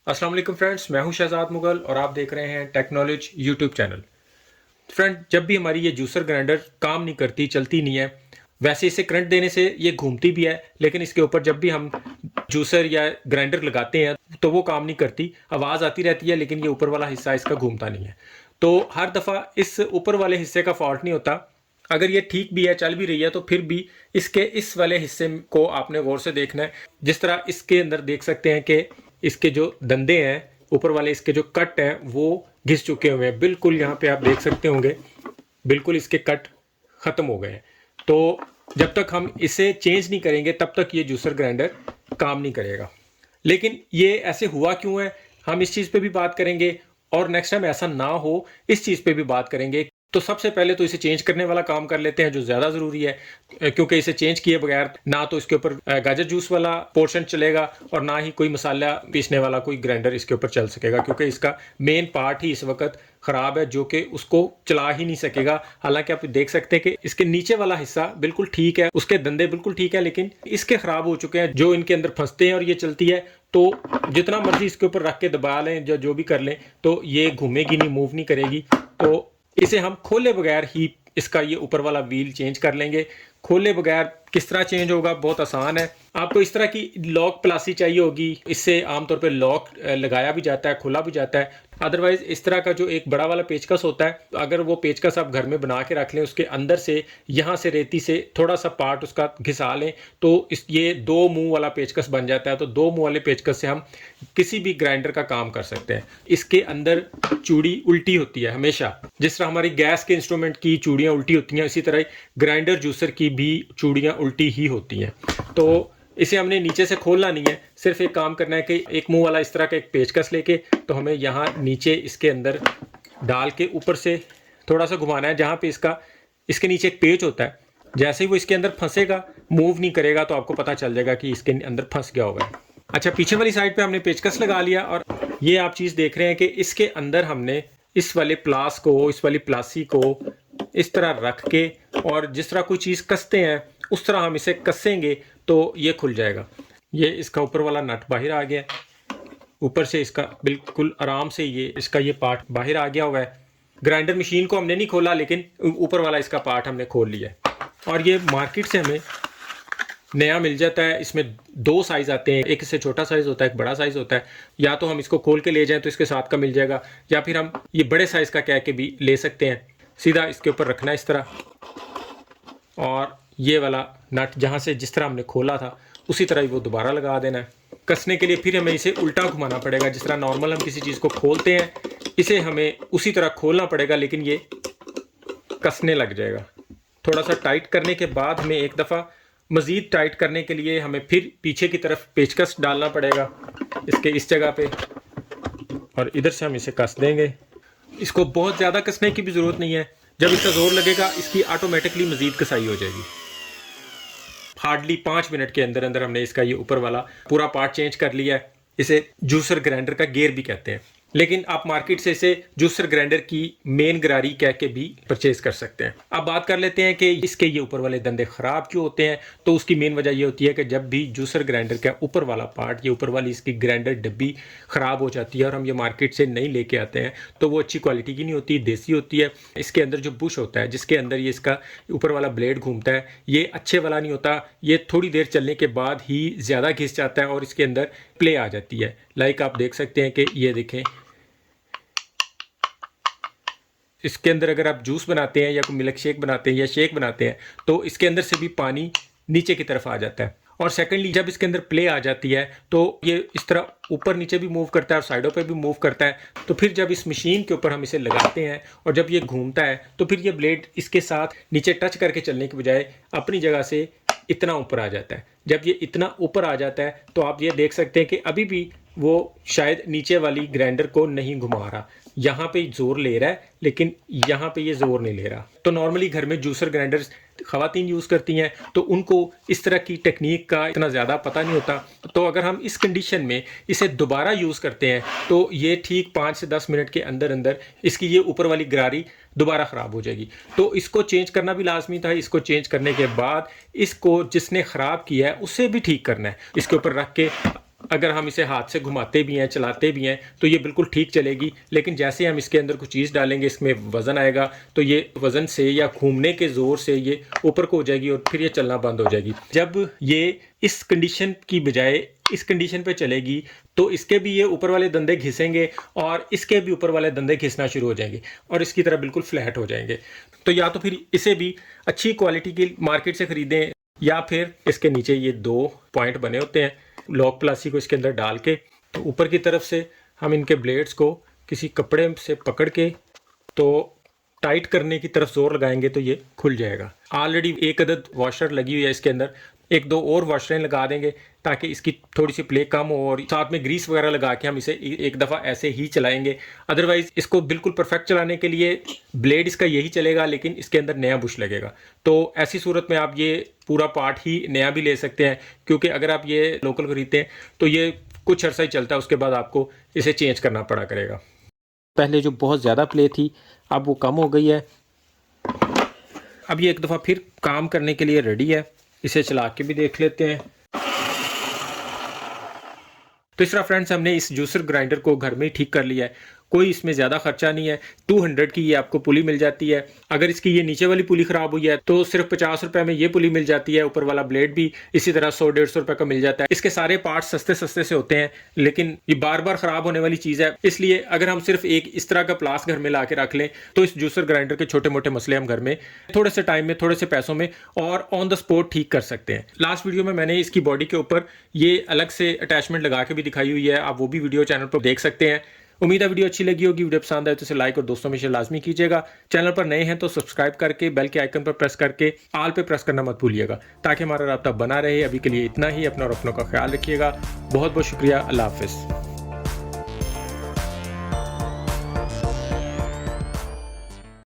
अस्सलाम वालेकुम फ्रेंड्स, मैं हूं शहजाद मुगल और आप देख रहे हैं टेक्नोलॉजी यूट्यूब चैनल। फ्रेंड, जब भी हमारी ये जूसर ग्राइंडर काम नहीं करती, चलती नहीं है, वैसे इसे करंट देने से ये घूमती भी है, लेकिन इसके ऊपर जब भी हम जूसर या ग्राइंडर लगाते हैं तो वो काम नहीं करती, आवाज़ आती रहती है, लेकिन ये ऊपर वाला हिस्सा इसका घूमता नहीं है। तो हर दफ़ा इस ऊपर वाले हिस्से का फॉल्ट नहीं होता। अगर ये ठीक भी है, चल भी रही है, तो फिर भी इसके इस वाले हिस्से को आपने गौर से देखना है। जिस तरह इसके अंदर देख सकते हैं कि इसके जो दंदे हैं, ऊपर वाले इसके जो कट हैं, वो घिस चुके हुए हैं। बिल्कुल यहाँ पे आप देख सकते होंगे, बिल्कुल इसके कट ख़त्म हो गए हैं। तो जब तक हम इसे चेंज नहीं करेंगे तब तक ये जूसर ग्राइंडर काम नहीं करेगा। लेकिन ये ऐसे हुआ क्यों है, हम इस चीज़ पे भी बात करेंगे और नेक्स्ट टाइम ऐसा ना हो इस चीज़ पे भी बात करेंगे। तो सबसे पहले तो इसे चेंज करने वाला काम कर लेते हैं, जो ज़्यादा ज़रूरी है, क्योंकि इसे चेंज किए बगैर ना तो इसके ऊपर गाजर जूस वाला पोर्शन चलेगा और ना ही कोई मसाला पीसने वाला कोई ग्राइंडर इसके ऊपर चल सकेगा, क्योंकि इसका मेन पार्ट ही इस वक्त ख़राब है जो कि उसको चला ही नहीं सकेगा। हालांकि आप देख सकते हैं कि इसके नीचे वाला हिस्सा बिल्कुल ठीक है, उसके दंदे बिल्कुल ठीक है, लेकिन इसके ख़राब हो चुके हैं, जो इनके अंदर फंसते हैं और ये चलती है। तो जितना मर्जी इसके ऊपर रख के दबा लें, जो भी कर लें, तो ये घूमेगी नहीं, मूव नहीं करेगी। तो इसे हम खोले बगैर ही इसका ये ऊपर वाला व्हील चेंज कर लेंगे। खोले बगैर किस तरह चेंज होगा, बहुत आसान है। आपको इस तरह की लॉक प्लासी चाहिए होगी, इससे आमतौर पे लॉक लगाया भी जाता है, खोला भी जाता है। अदरवाइज इस तरह का जो एक बड़ा वाला पेचकस होता है, अगर वो पेचकस आप घर में बना के रख लें, उसके अंदर से यहाँ से रेती से थोड़ा सा पार्ट उसका घिसा लें, तो ये दो मुंह वाला पेचकस बन जाता है। तो दो मुंह वाले पेचकस से हम किसी भी ग्राइंडर का काम कर सकते हैं। इसके अंदर चूड़ी उल्टी होती है हमेशा, जिस तरह हमारी गैस के इंस्ट्रूमेंट की चूड़ियाँ उल्टी होती हैं, इसी तरह ग्राइंडर जूसर की भी चूड़ियाँ उल्टी ही होती हैं। तो इसे हमने नीचे से खोलना नहीं है, सिर्फ एक काम करना है कि एक मुंह वाला इस तरह का एक पेचकस लेके, तो हमें यहाँ नीचे इसके अंदर डाल के ऊपर से थोड़ा सा घुमाना है, जहाँ पे इसके नीचे एक पेच होता है। जैसे ही वो इसके अंदर फंसेगा, मूव नहीं करेगा, तो आपको पता चल जाएगा कि इसके अंदर फंस गया होगा। अच्छा, पीछे वाली साइड पे हमने पेचकस लगा लिया और ये आप चीज़ देख रहे हैं कि इसके अंदर हमने इस वाले प्लास को, इस वाली प्लासी को इस तरह रख के, और जिस तरह कोई चीज़ कसते हैं उस तरह हम इसे कसेंगे तो ये खुल जाएगा। ये इसका ऊपर वाला नट बाहर आ गया, ऊपर से इसका बिल्कुल आराम से ये पार्ट बाहर आ गया हुआ है। ग्राइंडर मशीन को हमने नहीं खोला, लेकिन ऊपर वाला इसका पार्ट हमने खोल लिया है। और ये मार्केट से हमें नया मिल जाता है। इसमें दो साइज़ आते हैं, एक इससे छोटा साइज़ होता है, एक बड़ा साइज़ होता है। या तो हम इसको खोल के ले जाएं तो इसके साथ का मिल जाएगा, या फिर हम ये बड़े साइज़ का कह के भी ले सकते हैं। सीधा इसके ऊपर रखना है इस तरह, और ये वाला नट जहाँ से जिस तरह हमने खोला था उसी तरह ही वो दोबारा लगा देना है। कसने के लिए फिर हमें इसे उल्टा घुमाना पड़ेगा। जिस तरह नॉर्मल हम किसी चीज़ को खोलते हैं, इसे हमें उसी तरह खोलना पड़ेगा, लेकिन ये कसने लग जाएगा। थोड़ा सा टाइट करने के बाद हमें एक दफ़ा मज़ीद टाइट करने के लिए हमें फिर पीछे की तरफ पेचकस डालना पड़ेगा इसके इस जगह पे, और इधर से हम इसे कस देंगे। इसको बहुत ज़्यादा कसने की भी ज़रूरत नहीं है, जब इसका ज़ोर लगेगा इसकी ऑटोमेटिकली मज़ीद कसाई हो जाएगी। हार्डली 5 मिनट के अंदर अंदर हमने इसका ये ऊपर वाला पूरा पार्ट चेंज कर लिया है। इसे जूसर ग्राइंडर का गियर भी कहते हैं, लेकिन आप मार्केट से इसे जूसर ग्राइंडर की मेन गरारी कह के भी परचेज कर सकते हैं। अब बात कर लेते हैं कि इसके ये ऊपर वाले दंदे ख़राब क्यों होते हैं। तो उसकी मेन वजह ये होती है कि जब भी जूसर ग्राइंडर का ऊपर वाला पार्ट, ये ऊपर वाली इसकी ग्राइंडर डब्बी ख़राब हो जाती है और हम ये मार्केट से नहीं लेके आते हैं, तो वो अच्छी क्वालिटी की नहीं होती, देसी होती है। इसके अंदर जो बुश होता है, जिसके अंदर ये इसका ऊपर वाला ब्लेड घूमता है, ये अच्छे वाला नहीं होता। ये थोड़ी देर चलने के बाद ही ज़्यादा घिस जाता है और इसके अंदर प्ले आ जाती है। लाइक आप देख सकते हैं कि ये देखें, इसके अंदर अगर आप जूस बनाते हैं या कोई मिल्क शेक बनाते हैं या शेक बनाते हैं, तो इसके अंदर से भी पानी नीचे की तरफ आ जाता है। और सेकेंडली, जब इसके अंदर प्ले आ जाती है तो ये इस तरह ऊपर नीचे भी मूव करता है और साइडों पे भी मूव करता है। तो फिर जब इस मशीन के ऊपर हम इसे लगाते हैं और जब ये घूमता है, तो फिर ये ब्लेड इसके साथ नीचे टच करके चलने के बजाय अपनी जगह से इतना ऊपर आ जाता है। जब ये इतना ऊपर आ जाता है तो आप ये देख सकते हैं कि अभी भी वो शायद नीचे वाली ग्राइंडर को नहीं घुमा रहा। यहाँ पे जोर ले रहा है, लेकिन यहाँ पे ये जोर नहीं ले रहा। तो नॉर्मली घर में जूसर ग्राइंडर ख़वातीन यूज़ करती हैं, तो उनको इस तरह की टेक्निक का इतना ज़्यादा पता नहीं होता। तो अगर हम इस कंडीशन में इसे दोबारा यूज़ करते हैं, तो ये ठीक 5 से 10 मिनट के अंदर अंदर इसकी ये ऊपर वाली गरारी दोबारा ख़राब हो जाएगी। तो इसको चेंज करना भी लाजमी था। इसको चेंज करने के बाद इसको जिसने ख़राब किया है उसे भी ठीक करना है। इसके ऊपर रख के अगर हम इसे हाथ से घुमाते भी हैं, चलाते भी हैं, तो ये बिल्कुल ठीक चलेगी। लेकिन जैसे हम इसके अंदर कुछ चीज़ डालेंगे, इसमें वज़न आएगा, तो ये वज़न से या घूमने के ज़ोर से ये ऊपर को हो जाएगी और फिर ये चलना बंद हो जाएगी। जब ये इस कंडीशन की बजाय इस कंडीशन पे चलेगी, तो इसके भी ये ऊपर वाले दंदे घिसेंगे और इसके भी ऊपर वाले दंदे घिसना शुरू हो जाएंगे और इसकी तरह बिल्कुल फ्लैट हो जाएंगे। तो या तो फिर इसे भी अच्छी क्वालिटी की मार्केट से ख़रीदें, या फिर इसके नीचे ये 2 पॉइंट बने होते हैं, लॉक प्लासी को इसके अंदर डाल के, तो ऊपर की तरफ से हम इनके ब्लेड्स को किसी कपड़े से पकड़ के तो टाइट करने की तरफ जोर लगाएंगे तो ये खुल जाएगा। ऑलरेडी एक अदद वॉशर लगी हुई है इसके अंदर, 1-2 और वॉशरें लगा देंगे ताकि इसकी थोड़ी सी प्ले कम हो, और साथ में ग्रीस वगैरह लगा के हम इसे एक दफ़ा ऐसे ही चलाएंगे। अदरवाइज़ इसको बिल्कुल परफेक्ट चलाने के लिए ब्लेड इसका यही चलेगा, लेकिन इसके अंदर नया बुश लगेगा। तो ऐसी सूरत में आप ये पूरा पार्ट ही नया भी ले सकते हैं, क्योंकि अगर आप ये लोकल खरीदते हैं तो ये कुछ अर्सा ही चलता है, उसके बाद आपको इसे चेंज करना पड़ा करेगा। पहले जो बहुत ज़्यादा प्ले थी अब वो कम हो गई है। अब ये एक दफ़ा फिर काम करने के लिए रेडी है, इसे चला के भी देख लेते हैं। तो इस तरह फ्रेंड्स हमने इस जूसर ग्राइंडर को घर में ही ठीक कर लिया है। कोई इसमें ज़्यादा खर्चा नहीं है। 200 की ये आपको पुली मिल जाती है। अगर इसकी ये नीचे वाली पुली ख़राब हुई है तो सिर्फ 50 रुपये में ये पुली मिल जाती है। ऊपर वाला ब्लेड भी इसी तरह 100-150 रुपये का मिल जाता है। इसके सारे पार्ट्स सस्ते सस्ते से होते हैं, लेकिन ये बार बार ख़राब होने वाली चीज़ है। इसलिए अगर हम सिर्फ एक इस तरह का प्लास घर में ला के रख लें तो इस जूसर ग्राइंडर के छोटे मोटे मसले हम घर में थोड़े से टाइम में, थोड़े से पैसों में और ऑन द स्पॉट ठीक कर सकते हैं। लास्ट वीडियो में मैंने इसकी बॉडी के ऊपर ये अलग से अटैचमेंट लगा के भी दिखाई हुई है, आप वो भी वीडियो चैनल पर देख सकते हैं। उम्मीद है वीडियो अच्छी लगी होगी। वीडियो पसंद आए तो इसे लाइक और दोस्तों में शेयर लाजमी कीजिएगा। चैनल पर नए हैं तो सब्सक्राइब करके बेल के आइकन पर प्रेस करके ऑल पे प्रेस करना मत भूलिएगा, ताकि हमारा राब्ता बना रहे। अभी के लिए इतना ही। अपना और अपनों का ख्याल रखिएगा। बहुत बहुत शुक्रिया। अल्लाह हाफिज़।